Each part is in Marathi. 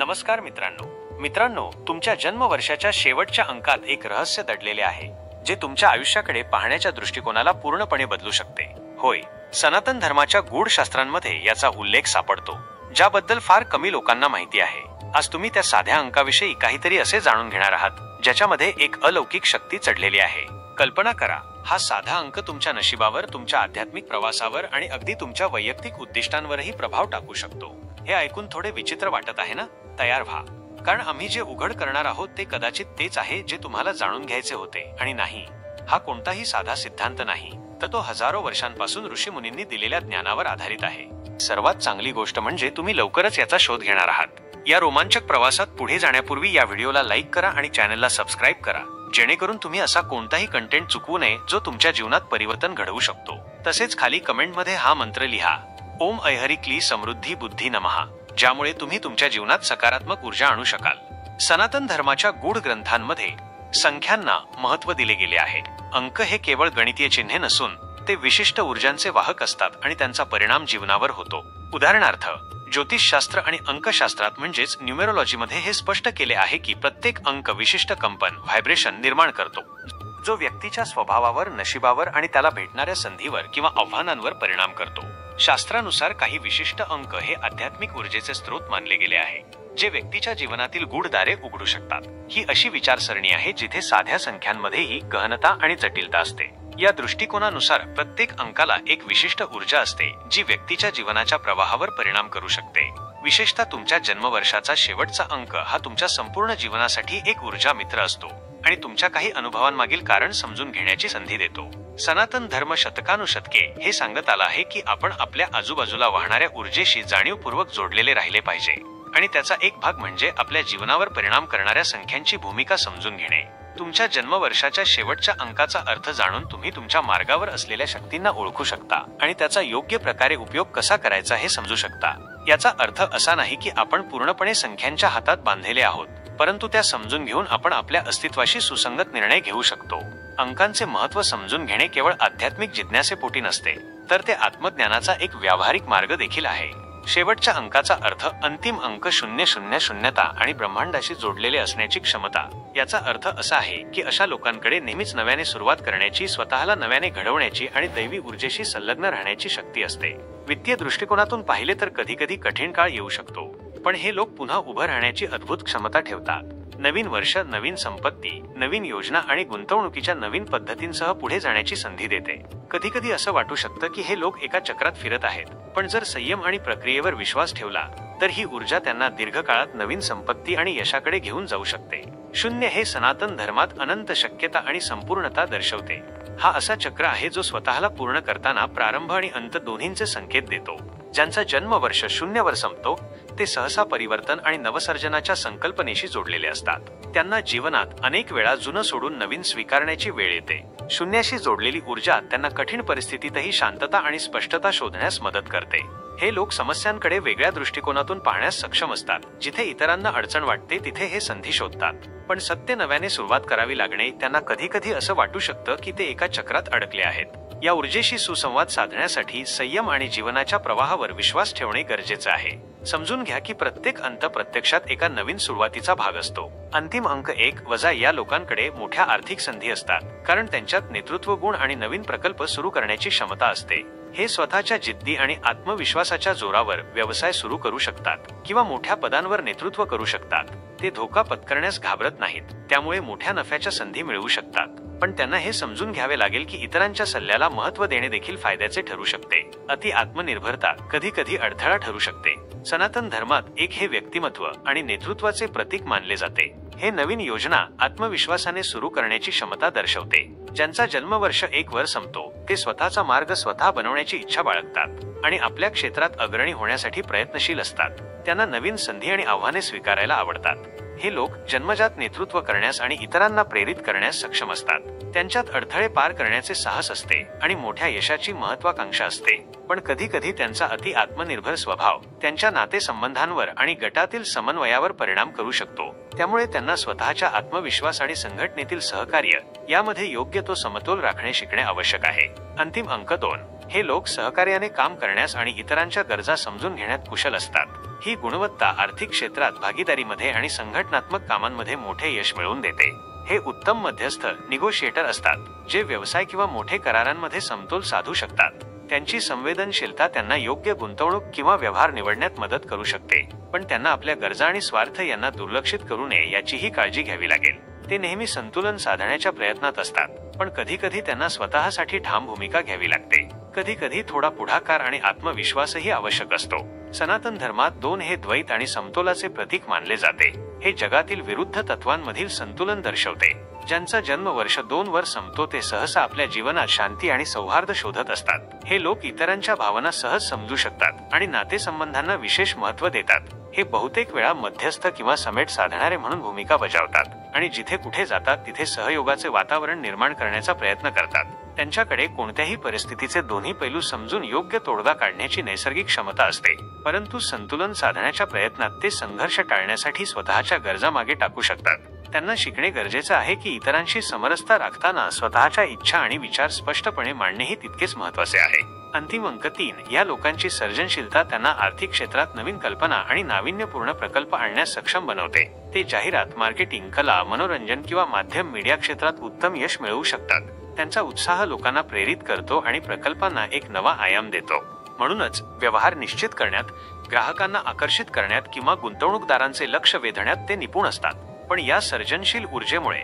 नमस्कार मित्रांनो, तुमच्या जन्मवर्षाच्या शेवटच्या अंकात एक रहस्य दडलेले आहे जे तुमच्या आयुष्याकडे पाहण्याच्या दृष्टिकोनाला पूर्णपणे बदलू शकते. होय, सनातन धर्माच्या गूढ शास्त्रांमध्ये याचा उल्लेख सापडतो, ज्याबद्दल फार कमी लोकांना माहिती आहे. आज तुम्ही त्या साध्या अंकाविषयी काहीतरी असे जाणून घेणार आहात ज्याच्यामध्ये एक अलौकिक शक्ती चढलेली आहे. कल्पना करा, हा साधा अंक तुमच्या नशिबावर, तुमच्या आध्यात्मिक प्रवासावर आणि अगदी तुमच्या वैयक्तिक उद्दिष्टांवरही प्रभाव टाकू शकतो. हे ऐकून थोडे विचित्र वाटत आहे ना? तयार व्हा, कारण आम्ही जे उघड करणार आहोत ते कदाचित तेच आहे जे तुम्हाला जाणून घ्यायचे होते. आणि नाही, हा कोणताही साधा सिद्धांत नाही, तर तो हजारो वर्षांपासून ऋषीमुनींनी दिलेल्या ज्ञानावर आधारित आहे. सर्वात चांगली गोष्ट म्हणजे तुम्ही लवकरच याचा शोध घेणार आहात. या रोमांचक प्रवासात पुढे जाण्यापूर्वी या व्हिडिओला लाईक करा आणि चॅनलला सबस्क्राईब करा, जेणेकरून तुम्ही असा कोणताही कंटेंट चुकवू नये जो तुमच्या जीवनात परिवर्तन घडवू शकतो. तसेच खाली कमेंटमध्ये हा मंत्र लिहा, ओम ऐहरी क्ली समृद्धी बुद्धी नमः, ज्यामुळे तुम्ही तुमच्या जीवनात सकारात्मक ऊर्जा आणू शकाल. सनातन धर्माच्या गूढ ग्रंथांमध्ये संख्यांना महत्त्व दिले गेले आहे. अंक हे केवळ गणितीय चिन्हे नसून ते विशिष्ट ऊर्जांचे वाहक असतात आणि त्यांचा परिणाम जीवनावर होतो. उदाहरणार्थ, ज्योतिषशास्त्र आणि अंकशास्त्रात म्हणजेच न्यूमेरोलॉजीमध्ये हे स्पष्ट केले आहे की प्रत्येक अंक विशिष्ट कंपन व्हायब्रेशन निर्माण करतो, जो व्यक्तीच्या स्वभावावर, नशिबावर आणि त्याला भेटणाऱ्या संधीवर किंवा आव्हानांवर परिणाम करतो. शास्त्रानुसार काही विशिष्ट अंक हे आध्यात्मिक ऊर्जेचे स्रोत मानले गेले आहे, जे व्यक्तीच्या जीवनातील गूढ दारे उघडू शकतात. ही अशी विचारसरणी आहे जिथे साध्या संख्यांमध्येही गहनता आणि जटिलता असते. या दृष्टिकोनानुसार प्रत्येक अंकाला एक विशिष्ट ऊर्जा असते जी व्यक्तीच्या जीवनाच्या प्रवाहावर परिणाम करू शकते. विशेषतः तुमच्या जन्मवर्षाचा शेवटचा अंक हा तुमच्या संपूर्ण जीवनासाठी एक ऊर्जा मित्र असतो आणि तुमच्या काही अनुभवांमागील कारण समजून घेण्याची संधी देतो. सनातन धर्म शतकानुशतके हे सांगत आला आहे की आपण आपल्या आजूबाजूला वाहणाऱ्या ऊर्जेशी जाणीवपूर्वक जोडलेले राहिले पाहिजे, आणि त्याचा एक भाग म्हणजे आपल्या जीवनावर परिणाम करणाऱ्या संख्यांची भूमिका समजून घेणे. तुमच्या जन्मवर्षाच्या शेवटच्या अंकाचा अर्थ जाणून तुम्ही तुमच्या मार्गावर असलेल्या शक्तींना ओळखू शकता आणि त्याचा योग्य प्रकारे उपयोग कसा करायचा हे समजू शकता. याचा अर्थ असा नाही की आपण पूर्णपणे संख्यांच्या हातात बांधलेले आहोत, परंतु त्या समजून घेऊन आपण आपल्या अस्तित्वाशी सुसंगत निर्णय घेऊ शकतो. अंकांचे महत्त्व समजून घेणे केवळ आध्यात्मिक जिज्ञासेपोटी नसते, तर ते आत्मज्ञानाचा एक व्यावहारिक मार्ग देखील आहे. शेवटच्या अंकाचा अर्थ अंतिम अंक 00 शून्यता आणि ब्रह्मांडाशी जोडलेले असण्याची क्षमता. याचा अर्थ असा आहे की अशा लोकांकडे नेहमीच नव्याने सुरुवात करण्याची, स्वतःला नव्याने घडवण्याची आणि दैवी ऊर्जेशी संलग्न राहण्याची शक्ती असते. वित्तीय दृष्टिकोनातून पाहिले तर कधीकधी कठीण काळ येऊ शकतो, पण हे लोक पुन्हा उभं राहण्याची अद्भुत क्षमता ठेवतात. नवीन वर्ष नवीन संपत्ती, नवीन योजना आणि गुंतवणुकीच्या नवीन पद्धतींसह पुढे जाण्याची संधी देते. कधीकधी असं वाटू शकतं की हे लोक एका चक्रात फिरत आहेत, पण जर संयम आणि प्रक्रियेवर विश्वास ठेवला तर ही ऊर्जा त्यांना दीर्घकाळात नवीन संपत्ती आणि यशाकडे घेऊन जाऊ शकते. 0 हे सनातन धर्मात अनंत शक्यता आणि संपूर्णता दर्शवते. हा असा चक्र आहे जो स्वतःला पूर्ण करताना प्रारंभ आणि अंत दोन्हींचे संकेत देतो. ज्यांचा जन्मवर्ष 0 वर संपतो ते सहसा परिवर्तन आणि नवसर्जनाच्या संकल्पनेशी जोडलेले असतात. त्यांना जीवनात अनेक वेळा जुनं सोडून नवीन स्वीकारण्याची वेळ येते. 0शी जोडलेली ऊर्जा त्यांना कठीण परिस्थितीतही शांतता आणि स्पष्टता शोधण्यास मदत करते. हे लोक समस्यांकडे वेगळ्या दृष्टिकोनातून पाहण्यास सक्षम असतात. जिथे इतरांना अडचण वाटते तिथे हे संधी शोधतात. पण सत्य नव्याने सुरुवात करावी लागणे त्यांना कधीकधी असं वाटू शकतं की ते एका चक्रात अडकले आहेत. या ऊर्जेशी सुसंवाद साधण्यासाठी संयम आणि जीवनाच्या प्रवाहावर विश्वास ठेवणे गरजेचे आहे. समजून घ्या की प्रत्येक अंत प्रत्यक्षात एका नवीन सुरुवातीचा भाग असतो. अंतिम अंक 1- या लोकांकडे मोठ्या आर्थिक संधी असतात, कारण त्यांच्यात नेतृत्व गुण आणि नवीन प्रकल्प सुरू करण्याची क्षमता असते. हे स्वतःच्या जिद्दी आणि आत्मविश्वासाच्या जोरावर व्यवसाय सुरू करू शकतात किंवा मोठ्या पदांवर नेतृत्व करू शकतात. ते धोका पत्करण्यास घाबरत नाहीत, त्यामुळे मोठ्या नफ्याच्या संधी मिळवू शकतात. पण त्यांना हे समजून घ्यावे लागेल की इतरांच्या सल्ल्याला महत्त्व देणे देखील फायद्याचे ठरू शकते. अति आत्मनिर्भरता कधी कधी अडथळा ठरू शकते. सनातन धर्मात हे व्यक्तिमत्व आणि नेतृत्वाचे प्रतीक मानले जाते. हे नवीन योजना आत्मविश्वासाने सुरू करण्याची क्षमता दर्शवते. ज्यांचा जन्मवर्ष 1 वर संपतो ते स्वतःचा मार्ग स्वतः बनवण्याची इच्छा बाळगतात आणि आपल्या क्षेत्रात अग्रणी होण्यासाठी प्रयत्नशील असतात. त्यांना नवीन संधी आणि आव्हाने स्वीकारायला आवडतात. हे लोक जन्मजात नेतृत्व करण्यास आणि इतरांना प्रेरित करण्यास सक्षम असतात. त्यांच्यात अडथळे पार करण्याचे साहस असते आणि मोठ्या यशाची महत्वाकांक्षा असते. पण कधी कधी त्यांचा अति आत्मनिर्भर स्वभाव त्यांच्या नातेसंबंधांवर आणि गटातील समन्वयावर परिणाम करू शकतो. त्यामुळे त्यांना स्वतःच्या आत्मविश्वास आणि संघटनेतील सहकार्य यामध्ये योग्य तो समतोल राखणे शिकणे आवश्यक आहे. अंतिम अंक 2 हे लोक सहकार्याने काम करण्यास आणि इतरांच्या गरजा समजून घेण्यात कुशल असतात. ही गुणवत्ता आर्थिक क्षेत्रात भागीदारीमध्ये आणि संघटनात्मक कामांमध्ये मोठे यश मिळवून देते. हे उत्तम मध्यस्थ निगोशिएटर असतात जे व्यवसाय किंवा मोठे करारांमध्ये समतोल साधू शकतात. त्यांची संवेदनशीलता त्यांना योग्य गुंतवणूक किंवा व्यवहार निवडण्यात मदत करू शकते, पण त्यांना आपल्या गरजा आणि स्वार्थ यांना दुर्लक्षित करू नये याचीही काळजी घ्यावी लागेल. ते नेहमी संतुलन साधण्याच्या प्रयत्नात असतात, पण कधी कधी त्यांना स्वतःसाठी ठाम भूमिका घ्यावी लागते. कधी कधी थोडा पुढाकार आणि आत्मविश्वासही आवश्यक असतो. सनातन धर्मात 2 हे द्वैत आणि समतोलाचे प्रतीक मानले जाते. हे जगातील विरुद्ध तत्वांमधील संतुलन दर्शवते. ज्यांचा जन्म वर्ष 2 वर संपतो ते सहसा आपल्या जीवनात शांती आणि सौहार्द शोधत असतात. हे लोक इतरांच्या भावना सहज समजू शकतात आणि नातेसंबंधांना विशेष महत्त्व देतात. हे बहुतेक वेळा मध्यस्थ किंवा समेट साधणारे म्हणून भूमिका बजावतात आणि जिथे कुठे जातात तिथे सहयोगाचे वातावरण निर्माण करण्याचा प्रयत्न करतात. त्यांच्याकडे कोणत्याही परिस्थितीचे दोन्ही पैलू समजून योग्य तोडगा काढण्याची नैसर्गिक क्षमता असते, परंतु संतुलन साधण्याच्या प्रयत्नात ते संघर्ष टाळण्यासाठी स्वतःच्या गरजा मागे टाकू शकतात. त्यांना शिकणे गरजेचे आहे की इतरांशी समरसता राखताना स्वतःच्या इच्छा आणि विचार स्पष्टपणे मांडणेही तितकेच महत्त्वाचे आहे. अंतिम अंक 3 या लोकांची सर्जनशीलता त्यांना आर्थिक क्षेत्रात नवीन कल्पना आणि नाविन्यपूर्ण प्रकल्प आणण्यास सक्षम बनवते. ते जाहिरात, मार्केटिंग, कला, मनोरंजन किंवा माध्यम मीडिया क्षेत्रात उत्तम यश मिळवू शकतात. त्यांचा उत्साह लोकांना प्रेरित करतो आणि प्रकल्पांना एक नवा आयाम देतो. म्हणूनच व्यवहार निश्चित करण्यात, ग्राहकांना आकर्षित करण्यात किंवा गुंतवणूकदारांचे लक्ष वेधण्यात ते निपुण असतात. पण या सर्जनशील ऊर्जेमुळे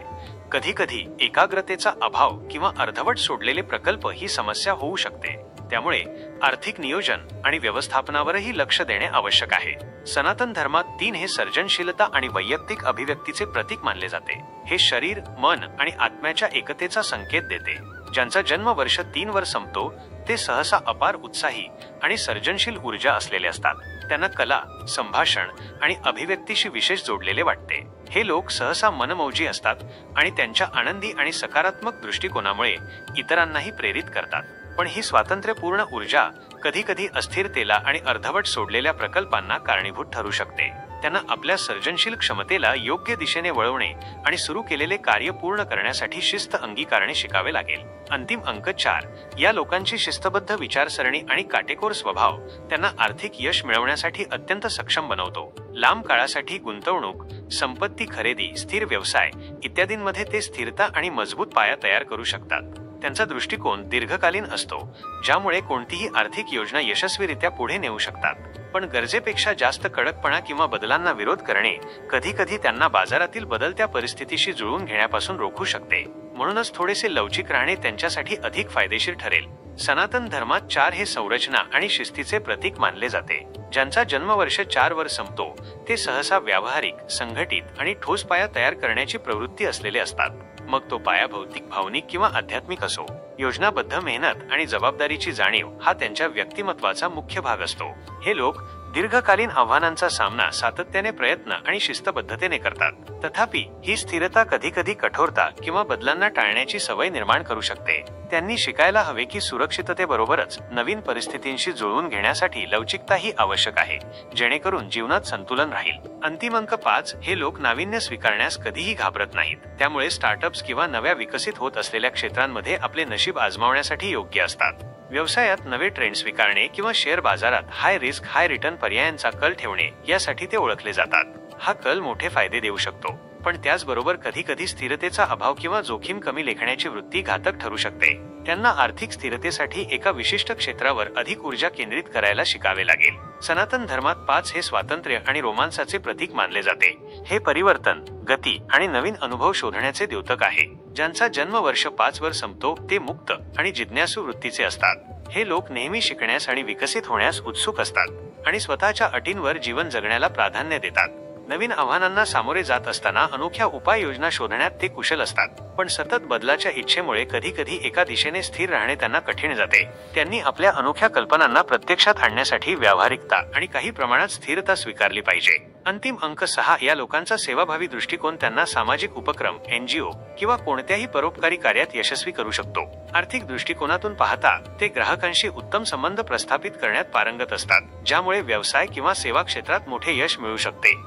कधीकधी एकाग्रतेचा अभाव किंवा अर्धवट सोडलेले प्रकल्प ही समस्या होऊ शकते. त्यामुळे आर्थिक नियोजन आणि व्यवस्थापनावरही लक्ष देणे आवश्यक आहे. सनातन धर्मात 3 हे सर्जनशीलता आणि वैयक्तिक अभिव्यक्तीचे प्रतीक मानले जाते. हे शरीर, मन आणि आत्म्याच्या एकतेचा संकेत देते. ज्यांचा जन्म वर्ष 3 वर संपतो ते सहसा अपार उत्साही आणि सर्जनशील ऊर्जा असलेले असतात. त्यांना कला, संभाषण आणि अभिव्यक्तीशी विशेष जोडलेले वाटते. हे लोक सहसा मनमौजी असतात आणि त्यांच्या आनंदी आणि सकारात्मक दृष्टिकोनामुळे इतरांनाही प्रेरित करतात. पण ही स्वातंत्र्यपूर्ण ऊर्जा कधीकधी अस्थिरतेला आणि अर्धवट सोडलेल्या प्रकल्पांना कारणीभूत ठरू शकते. त्यांना आपल्या सर्जनशील क्षमतेला योग्य दिशेने वळवणे आणि सुरू केलेले कार्य पूर्ण करण्यासाठी शिस्त अंगीकारणे शिकावे लागेल. अंतिम अंक 4 या लोकांची शिस्तबद्ध विचारसरणी आणि काटेकोर स्वभाव त्यांना आर्थिक यश मिळवण्यासाठी अत्यंत सक्षम बनवतो. लांब काळासाठी गुंतवणूक, संपत्ती खरेदी, स्थिर व्यवसाय इत्यादींमध्ये ते स्थिरता आणि मजबूत पाया तयार करू शकतात. त्यांचा दृष्टिकोन दीर्घकालीन असतो, ज्यामुळे कोणतीही आर्थिक योजना यशस्वीरित्या पुढे नेऊ शकतात. पण गरजेपेक्षा जास्त कडकपणा किंवा बदलांना विरोध करणे कधीकधी त्यांना बाजारातील बदलत्या परिस्थितीशी जुळवून घेण्यापासून रोखू शकते. म्हणूनच थोडेसे लवचिक राहणे त्यांच्यासाठी अधिक फायदेशीर ठरेल. सनातन धर्मात 4 हे संरचना आणि शिस्तीचे प्रतीक मानले जाते. ज्यांचा जन्मवर्ष 4 वर संपतो ते सहसा व्यावहारिक, संघटित आणि ठोस पाया तयार करण्याची प्रवृत्ती असलेले असतात. मग तो पाया भौतिक, भावनिक किंवा आध्यात्मिक असो. योजनाबद्ध मेहनत आणि जबाबदारीची जाणीव हा त्यांच्या व्यक्तिमत्वाचा मुख्य भाग असतो. हे लोक दीर्घकालीन आव्हानांचा सामना सातत्याने प्रयत्न आणि शिस्तबद्धतेने करतात. तथापि ही स्थिरता कधीकधी कठोरता किंवा बदलांना टाळण्याची सवय निर्माण करू शकते. त्यांनी शिकायला हवे की सुरक्षिततेबरोबरच नवीन परिस्थितींशी जुळवून घेण्यासाठी लवचिकताही आवश्यक आहे, जेणेकरून जीवनात संतुलन राहील. अंतिम अंक 5 हे लोक नाविन्य स्वीकारण्यास कधीही घाबरत नाहीत. त्यामुळे स्टार्टअप्स किंवा नव्या विकसित होत असलेल्या क्षेत्रांमध्ये आपले नशीब आजमावण्यासाठी योग्य असतात. व्यवसायात नवे ट्रेंड स्वीकारणे किंवा शेअर बाजारात हाय रिस्क हाय रिटर्न पर्यायांचा कल ठेवणे यासाठी ते ओळखले जातात. हा कल मोठे फायदे देऊ शकतो, पण त्याचबरोबर कधीकधी स्थिरतेचा अभाव किंवा जोखीम कमी लेखण्याची वृत्ती घातक ठरू शकते. त्यांना आर्थिक स्थिरतेसाठी एका विशिष्ट क्षेत्रावर अधिक ऊर्जा केंद्रित करायला शिकावे लागेल. सनातन धर्मात 5 हे स्वातंत्र्य आणि रोमांसाचे प्रतीक मानले जाते. हे परिवर्तन, गती आणि नवीन अनुभव शोधण्याचे द्योतक आहे. ज्यांचा जन्म वर्ष 5 वर संपतो ते मुक्त आणि जिज्ञासू वृत्तीचे असतात. हे लोक नेहमी शिकण्यास आणि विकसित होण्यास उत्सुक असतात आणि स्वतःच्या अटींवर जीवन जगण्याला प्राधान्य देतात. नवीन आव्हानांना सामोरे जात असताना अनोख्या उपाययोजना शोधण्यात ते कुशल असतात. पण सतत बदलाच्या इच्छेमुळे कधीकधी एका दिशेने स्थिर राहणे त्यांना कठीण जाते. त्यांनी आपल्या अनोख्या कल्पनांना प्रत्यक्षात आणण्यासाठी व्यावहारिकता आणि काही प्रमाणात स्थिरता स्वीकारली पाहिजे. अंतिम अंक 6 या लोकांचा सेवाभावी दृष्टिकोन त्यांना सामाजिक उपक्रम, NGO किंवा कोणत्याही परोपकारी कार्यात यशस्वी करू शकतो. आर्थिक दृष्टिकोनातून पाहता ते ग्राहकांशी उत्तम संबंध प्रस्थापित करण्यात पारंगत असतात, ज्यामुळे व्यवसाय किंवा सेवा क्षेत्रात मोठे यश मिळू शकते.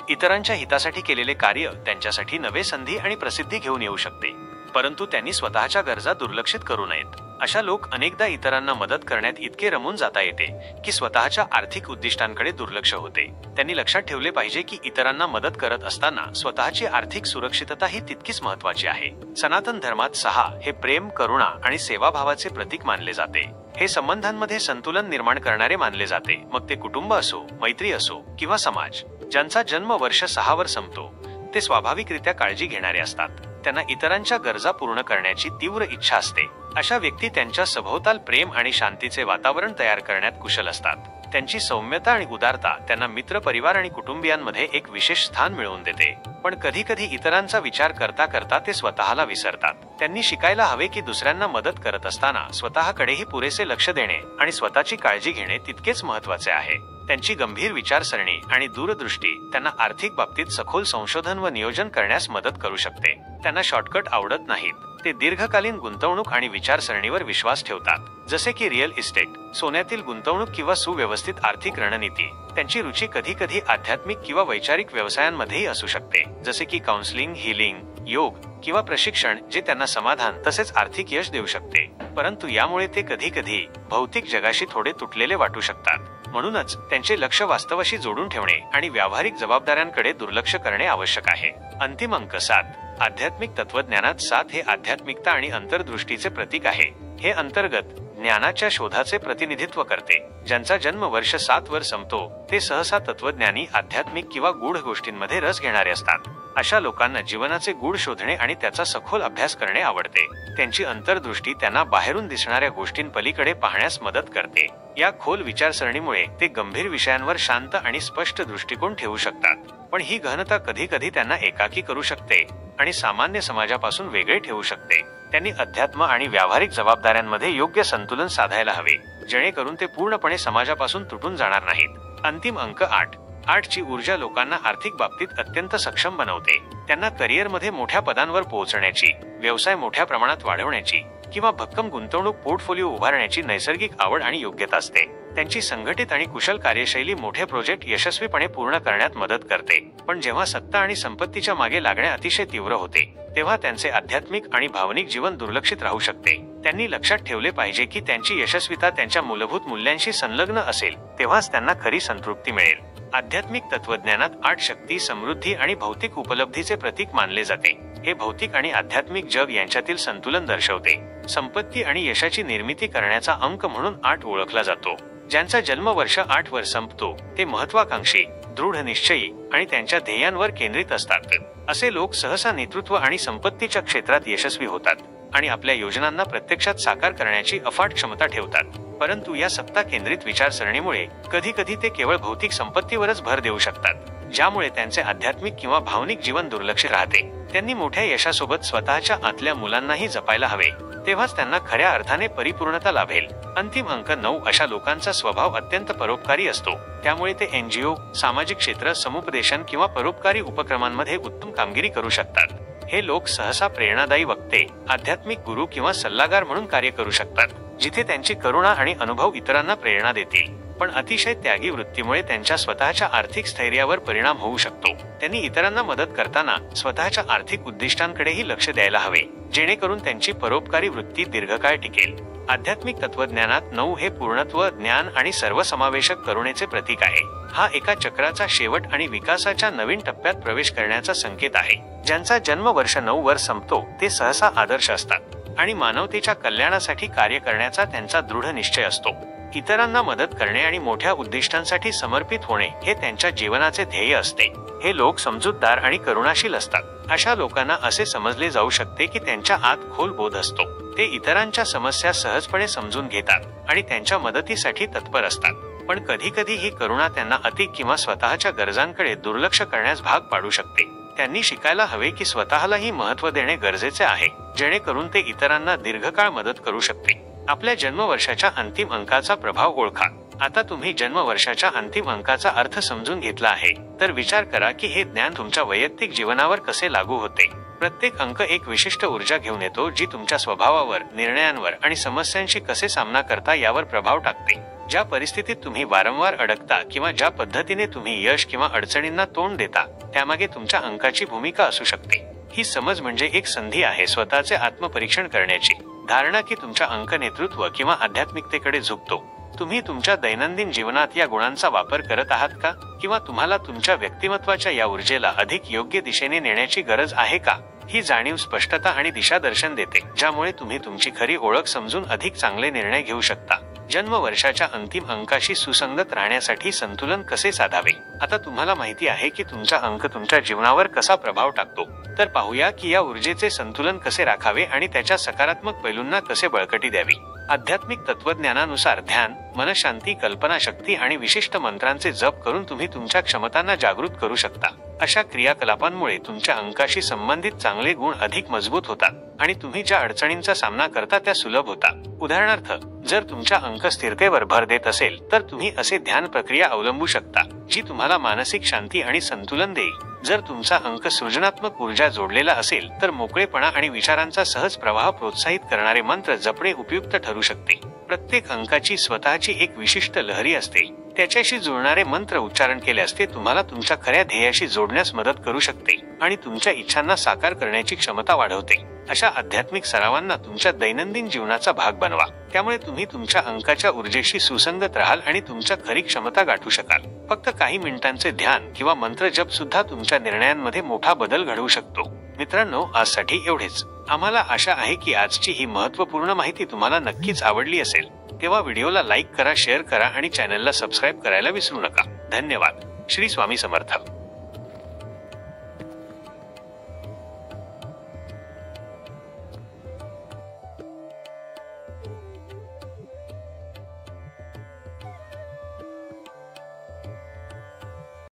इतरांच्या हितासाठी केलेले कार्य त्यांच्यासाठी नवे संधी आणि प्रसिद्धी घेऊन येऊ शकते, परंतु त्यांनी स्वतःच्या गरजा दुर्लक्षित करू नयेत. अशा लोक अनेकदा इतरांना मदत करण्यात इतके रमून जाता येते की स्वतःच्या आर्थिक उद्दिष्टांकडे दुर्लक्ष होते. त्यांनी लक्षात ठेवले पाहिजे की इतरांना मदत करत असताना स्वतःची आर्थिक सुरक्षितता ही तितकीच महत्वाची आहे. सनातन धर्मात 6 हे प्रेम, करुणा आणि सेवाभावाचे प्रतीक मानले जाते. हे संबंधांमध्ये संतुलन निर्माण करणारे मानले जाते, मग ते कुटुंब असो, मैत्री असो किंवा समाज. ज्यांचा जन्म वर्ष 6 वर संपतो ते स्वाभाविकरित्या काळजी घेणारे असतात. त्यांना इतरांच्या गरजा पूर्ण करण्याची तीव्र इच्छा असते. अशा व्यक्ती त्यांच्या सभोवताल प्रेम आणि शांतीचे वातावरण तयार करण्यात कुशल असतात. त्यांची सौम्यता आणि उदारता त्यांना मित्र, परिवार आणि कुटुंबियांमध्ये एक विशेष स्थान मिळवून देते. पण कधी कधी इतरांचा विचार करता करता ते स्वतःला विसरतात. त्यांनी शिकायला हवे की दुसऱ्यांना मदत करत असताना स्वतःकडेही पुरेसे लक्ष देणे आणि स्वतःची काळजी घेणे तितकेच महत्वाचे आहे. त्यांची गंभीर विचारसरणी आणि दूरदृष्टी त्यांना आर्थिक बाबतीत सखोल संशोधन व नियोजन करण्यास मदत करू शकते. त्यांना शॉर्टकट आवडत नाहीत. ते दीर्घकालीन गुंतवणूक आणि विचारसरणीवर विश्वास ठेवतात, जसे की रिअल इस्टेट, सोन्यातील गुंतवणूक किंवा सुव्यवस्थित आर्थिक रणनीती. त्यांची रुची कधी कधी आध्यात्मिक किंवा वैचारिक व्यवसायांमध्येही असू शकते, जसे की काउन्सिलिंग, हीलिंग, योग किंवा प्रशिक्षण, जे त्यांना समाधान तसेच आर्थिक यश देऊ शकते. परंतु यामुळे ते कधी कधी भौतिक जगाशी थोडे तुटलेले वाटू शकतात. म्हणूनच त्यांचे लक्ष वास्तवाशी जोडून ठेवणे आणि व्यावहारिक जबाबदाऱ्यांकडे दुर्लक्ष करणे आवश्यक आहे. अंतिम अंक 7. आध्यात्मिक तत्वज्ञानात 7 हे आध्यात्मिकता आणि अंतर्दृष्टीचे प्रतीक आहे. हे अंतर्गत ज्ञानाच्या शोधाचे प्रतिनिधित्व करते. ज्यांचा जन्म वर्ष 7 वर संपतो ते सहसा तत्वज्ञानी, आध्यात्मिक किंवा गूढ गोष्टींमध्ये रस घेणारे असतात. अशा लोकांना जीवनाचे गूढ शोधणे आणि त्याचा सखोल अभ्यास करणे आवडते. त्यांची अंतर्दृष्टी त्यांना बाहेरून दिसणाऱ्या गोष्टींपलीकडे पाहण्यास मदत करते. या खोल विचारसरणीमुळे ते गंभीर विषयांवर शांत आणि स्पष्ट दृष्टिकोन ठेवू शकतात. पण ही गहनता कधी कधी त्यांना एकाकी करू शकते आणि सामान्य समाजापासून वेगळे ठेवू शकते. त्यांनी अध्यात्म आणि व्यावहारिक जबाबदाऱ्यांमध्ये योग्य संतुलन साधायला हवे, जेणेकरून ते पूर्णपणे समाजापासून तुटून जाणार नाहीत. अंतिम अंक 8. 8 ची ऊर्जा लोकांना आर्थिक बाबतीत अत्यंत सक्षम बनवते. त्यांना करिअरमध्ये मोठ्या पदांवर पोहोचण्याची, व्यवसाय मोठ्या प्रमाणात वाढवण्याची किंवा भक्कम गुंतवणूक पोर्टफोलिओ उभारण्याची नैसर्गिक आवड आणि योग्यता असते. त्यांची संघटित आणि कुशल कार्यशैली मोठे प्रोजेक्ट यशस्वीपणे पूर्ण करण्यात मदत करते. पण जेव्हा सत्ता आणि संपत्तीच्या मागे लागणे अतिशय तीव्र होते, तेव्हा त्यांचे आध्यात्मिक आणि भावनिक जीवन दुर्लक्षित राहू शकते. त्यांनी लक्षात ठेवले पाहिजे की त्यांची यशस्वीता त्यांच्या मूलभूत मूल्यांशी संलग्न असेल, तेव्हाच त्यांना खरी संतृप्ती मिळेल. आध्यात्मिक तत्वज्ञानात 8 शक्ती, समृद्धी आणि भौतिक उपलब्धीचे प्रतीक मानले जाते. हे भौतिक आणि आध्यात्मिक जग यांच्यातील संतुलन दर्शवते. संपत्ती आणि यशाची निर्मिती करण्याचा अंक म्हणून 8 ओळखला जातो. ज्यांचा जन्म वर्ष 8 वर संपतो ते महत्वाकांक्षी, दृढ निश्चयी आणि त्यांच्या ध्येयांवर केंद्रित असतात. असे लोक सहसा नेतृत्व आणि संपत्तीच्या क्षेत्रात यशस्वी होतात आणि आपल्या योजनांना प्रत्यक्षात साकार करण्याची अफाट क्षमता ठेवतात. परंतु या सत्ता केंद्रित विचारसरणीमुळे कधी कधी ते केवळ भौतिक संपत्तीवरच भर देऊ शकतात, ज्यामुळे त्यांचे आध्यात्मिक किंवा भावनिक जीवन दुर्लक्षित राहते. त्यांनी मोठ्या यशासोबत स्वतःच्या आतल्या मुलांनाही जपायला हवे, तेव्हाच त्यांना खऱ्या अर्थाने परिपूर्णता लाभेल. अंतिम अंक 9. अशा लोकांचा स्वभाव अत्यंत परोपकारी असतो. त्यामुळे ते NGO, सामाजिक क्षेत्र, समुपदेशन किंवा परोपकारी उपक्रमांमध्ये उत्तम कामगिरी करू शकतात. हे लोक सहसा प्रेरणादायी वक्ते, आध्यात्मिक गुरु किंवा सल्लागार म्हणून कार्य करू शकतात, जिथे त्यांची करुणा आणि अनुभव इतरांना प्रेरणा देतील. पण अतिशय त्यागी वृत्तीमुळे त्यांच्या स्वतःच्या आर्थिक स्थैर्यावर परिणाम होऊ शकतो. त्यांनी इतरांना मदत करताना स्वतःच्या आर्थिक उद्दिष्टांकडेही लक्ष द्यायला हवे, जेणेकरून त्यांची परोपकारी वृत्ती दीर्घकाळ टिकेल. आध्यात्मिक तत्वज्ञानात 9 हे पूर्णत्व, ज्ञान आणि सर्वसमावेशक करुणेचे प्रतीक आहे. हा एका चक्राचा शेवट आणि विकासाच्या नवीन टप्प्यात प्रवेश करण्याचा संकेत आहे. ज्यांचा जन्म वर्ष 9 वर संपतो ते सहसा आदर्श असतात आणि मानवतेच्या कल्याणासाठी कार्य करण्याचा त्यांचा दृढ निश्चय असतो. इतरांना मदत करणे आणि मोठ्या उद्दिष्टांसाठी समर्पित होणे हे त्यांच्या जीवनाचे ध्येय असते. हे लोक समजूतदार आणि करुणाशील असतात. अशा लोकांना असे समजले जाऊ शकते की त्यांच्या आत खोल बोध असतो. ते इतरांच्या समस्या सहजपणे समजून घेतात आणि त्यांच्या मदतीसाठी तत्पर असतात. पण कधी कधी ही करुणा त्यांना अति किंवा स्वतःच्या गरजांकडे दुर्लक्ष करण्यास भाग पाडू शकते. त्यांनी शिकायला हवे की स्वतःलाही महत्त्व देणे गरजेचे आहे, जेणेकरून ते इतरांना दीर्घकाळ मदत करू शकते. आपल्या जन्मवर्षाच्या अंतिम अंकाचा प्रभाव ओळखा. आता तुम्ही जन्मवर्षाच्या अंतिम अंकाचा अर्थ समजून घेतला आहे, तर विचार करा की हे ज्ञान तुमच्या वैयक्तिक जीवनावर कसे लागू होते. प्रत्येक अंक एक विशिष्ट ऊर्जा घेऊन येतो, जी तुमच्या स्वभावावर, निर्णयांवर आणि समस्यांशी कसे सामना करता यावर प्रभाव टाकते. ज्या परिस्थितीत तुम्ही वारंवार अडकता किंवा ज्या पद्धतीने तुम्ही यश किंवा अडचणींना तोंड देता, त्यामागे तुमच्या अंकाची भूमिका असू शकते. ही समज म्हणजे एक संधी आहे स्वतःचे आत्मपरीक्षण करण्याची. धारणा की तुमचा अंक नेतृत्व किंवा आध्यात्मिकतेकडे झुकतो. तुम्ही तुमच्या दैनंदिन जीवनात या गुणांचा वापर करत आहात का, किंवा तुम्हाला तुमच्या व्यक्तिमत्वाच्या या ऊर्जेला अधिक योग्य दिशेने नेण्याची गरज आहे का? ही जाणीव स्पष्टता आणि दिशादर्शन देते, ज्यामुळे तुम्ही तुमची खरी ओळख समजून अधिक चांगले निर्णय घेऊ शकता. जन्म वर्षाच्या अंतिम अंकाशी सुसंगत राहण्यासाठी संतुलन कसे साधावे. आता तुम्हाला माहिती आहे की तुमचा अंक तुमच्या जीवनावर कसा प्रभाव टाकतो. तर पाहूया की या ऊर्जेचे संतुलन कसे राखावे आणि त्याच्या सकारात्मक पैलूंना कसे बळकटी द्यावी. आध्यात्मिक तत्वज्ञानानुसार ध्यान, मनशांती, कल्पनाशक्ती आणि विशिष्ट मंत्रांचे जप करून तुम्ही तुमच्या क्षमतांना जागृत करू शकता. अशा क्रियाकलापांमुळे तुमच्या अंकाशी संबंधित चांगले गुण अधिक मजबूत होतात आणि तुम्ही ज्या अडचणींचा सामना करता त्या सुलभ होतात. उदाहरणार्थ, जर तुमचा अंक स्थिरतेवर भर देत असेल तर तुम्ही असे ध्यान प्रक्रिया अवलंबू शकता, जी तुम्हाला मानसिक शांती आणि संतुलन देईल. जर तुमचा अंक सृजनात्मक ऊर्जा जोडलेला असेल तर मोकळेपणा आणि विचारांचा सहज प्रवाह प्रोत्साहित करणारे मंत्र जपणे उपयुक्त ठरू शकते. प्रत्येक अंकाची स्वतःची एक विशिष्ट लहरी असते. त्याच्याशी जुळणारे मंत्र उच्चारण केल्यास ते तुम्हाला तुमच्या खऱ्या ध्येयाशी जोडण्यास मदत करू शकते आणि तुमच्या इच्छांना साकार करण्याची क्षमता वाढवते. अशा आध्यात्मिक सरावांना तुमच्या दैनंदिन जीवनाचा भाग बनवा. त्यामुळे तुम्ही तुमच्या अंकाच्या ऊर्जेशी सुसंगत राहाल आणि तुमच्या खरी क्षमता गाठू शकाल. फक्त काही मिनिटांचे ध्यान किंवा मंत्र जप सुद्धा तुमच्या निर्णयांमध्ये मोठा बदल घडवू शकतो. मित्रांनो, आजसाठी एवढेच. आम्हाला आशा आहे की आजची ही महत्त्वपूर्ण माहिती तुम्हाला नक्कीच आवडली असेल. तेव्हा व्हिडिओला लाईक करा, शेअर करा आणि चॅनलला सबस्क्राईब करायला विसरू नका. धन्यवाद. श्री स्वामी समर्थ.